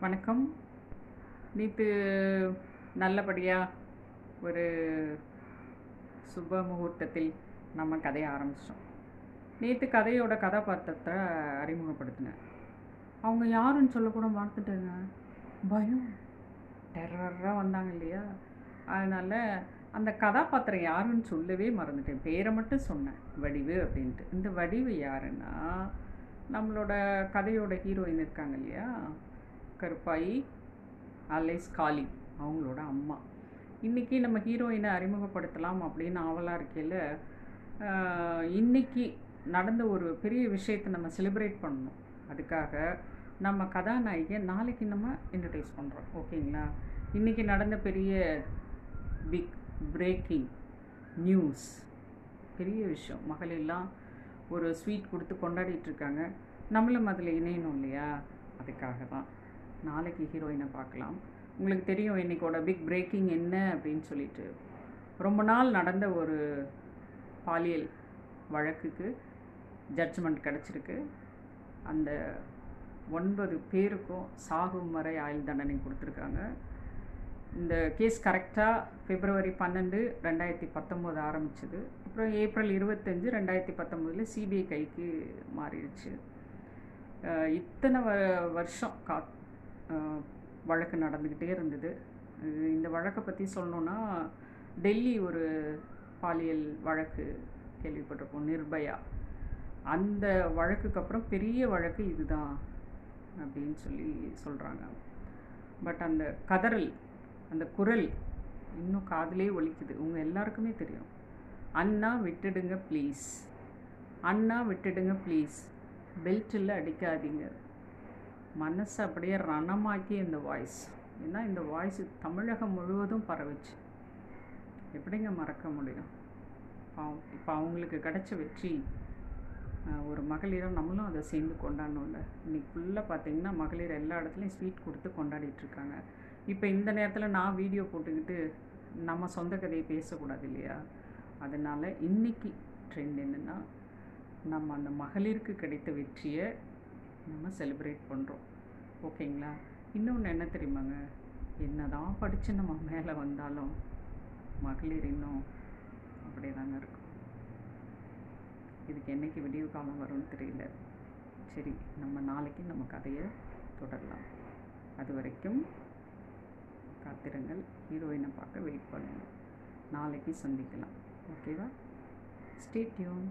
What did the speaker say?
வணக்கம். நேத்து நல்லபடியா ஒரு சுப முகூர்த்தத்தில் நம்ம கதைய ஆரம்பிச்சிட்டோம். நேத்து கதையோட கதாபாத்திரத்த அறிமுகப்படுத்தினேன். அவங்க யாருன்னு சொல்லக்கூட மறந்துட்டேங்க. பயம், டெரரா வந்தாங்க இல்லையா? அதனால அந்த கதாபாத்திரம் யாருன்னு சொல்லவே மறந்துட்டேன். பேரை மட்டும் சொன்னேன். வடிவு அப்படின்ட்டு. இந்த வடிவு யாருன்னா, நம்மளோட கதையோட ஹீரோயின் இருக்காங்க இல்லையா? கருப்பாயி அலைஸ் காளி, அவங்களோட அம்மா. இன்றைக்கி நம்ம ஹீரோயினை அறிமுகப்படுத்தலாம் அப்படின்னு ஆவலாக இருக்கையில் இன்றைக்கி நடந்த ஒரு பெரிய விஷயத்தை நம்ம செலிப்ரேட் பண்ணணும். அதுக்காக நம்ம கதாநாயகியை நாளைக்கு நம்ம இன்ட்ரடியூஸ் பண்ணுறோம். ஓகேங்களா? இன்றைக்கி நடந்த பெரிய பிக் பிரேக்கிங் நியூஸ், பெரிய விஷயம். மகளெல்லாம் ஒரு ஸ்வீட் கொடுத்து கொண்டாடிட்டுருக்காங்க. நம்மளும் அதில் இணையணும் இல்லையா? அதுக்காக தான் நாளைக்கு ஹீரோயினை பார்க்கலாம். உங்களுக்கு தெரியும் இன்றைக்கோட பிக் பிரேக்கிங் என்ன அப்படின்னு சொல்லிட்டு. ரொம்ப நாள் நடந்த ஒரு பாலியல் வழக்குக்கு ஜட்ஜ்மெண்ட் கிடச்சிருக்கு. அந்த 9 பேருக்கும் சாகும் வரை ஆயுள் தண்டனை கொடுத்துருக்காங்க. இந்த கேஸ் கரெக்டாக February 12, 2019 ஆரம்பிச்சது. அப்புறம் April 25, 2019 சிபிஐ கைக்கு மாறிடுச்சு. இத்தனை வருஷம் வழக்கு நடந்துக்கிட்டே இருந்தது. இந்த வழக்கை பற்றி சொல்லணுன்னா, டெல்லி ஒரு பாலியல் வழக்கு கேள்விப்பட்டிருப்போம், நிர்பயா. அந்த வழக்குக்கு அப்புறம் பெரிய வழக்கு இதுதான் அப்படின்னு சொல்லி சொல்கிறாங்க. பட் அந்த கதறல், அந்த குரல் இன்னும் காதிலே ஒலிக்குது. உங்கள் எல்லாருக்குமே தெரியும். அண்ணா விட்டுடுங்க ப்ளீஸ், அண்ணா விட்டுடுங்க ப்ளீஸ், பெல்ட்டில் அடிக்காதீங்க. மனசை அப்படியே ரணமாக்கி இந்த வாய்ஸ். ஏன்னா இந்த வாய்ஸ் தமிழகம் முழுவதும் பரவிச்சு. எப்படிங்க மறக்க முடியும்? இப்போ அவங்களுக்கு கிடைச்ச வெற்றி, ஒரு மகளிராக நம்மளும் அதை சேர்ந்து கொண்டாடணும்ல. இன்றைக்கி ஃபுல்லாக பார்த்திங்கன்னா மகளிர் எல்லா இடத்துலையும் ஸ்வீட் கொடுத்து கொண்டாடிட்டுருக்காங்க. இப்போ இந்த நேரத்தில் நான் வீடியோ போட்டுக்கிட்டு நம்ம சொந்த கதையை பேசக்கூடாது இல்லையா? அதனால் இன்றைக்கி ட்ரெண்ட் என்னென்னா, நம்ம அந்த மகளிருக்கு கிடைத்த வெற்றியை நம்ம செலிப்ரேட் பண்ணுறோம். ஓகேங்களா? இன்னொன்று என்ன தெரியுமாங்க? என்ன தான் படித்து நம்ம மேலே வந்தாலும் மகளிர் இன்னும் அப்படியே தாங்க இருக்கும். இதுக்கு என்றைக்கு விடிவு காலம் வரும்னு தெரியல. சரி, நம்ம நாளைக்கு நம்ம கதையை தொடரலாம். அது வரைக்கும் காத்திருங்கள். ஹீரோயினை பார்க்க வெயிட் பண்ணுங்கள். நாளைக்கு சந்திக்கலாம். ஓகேவா? Stay tune.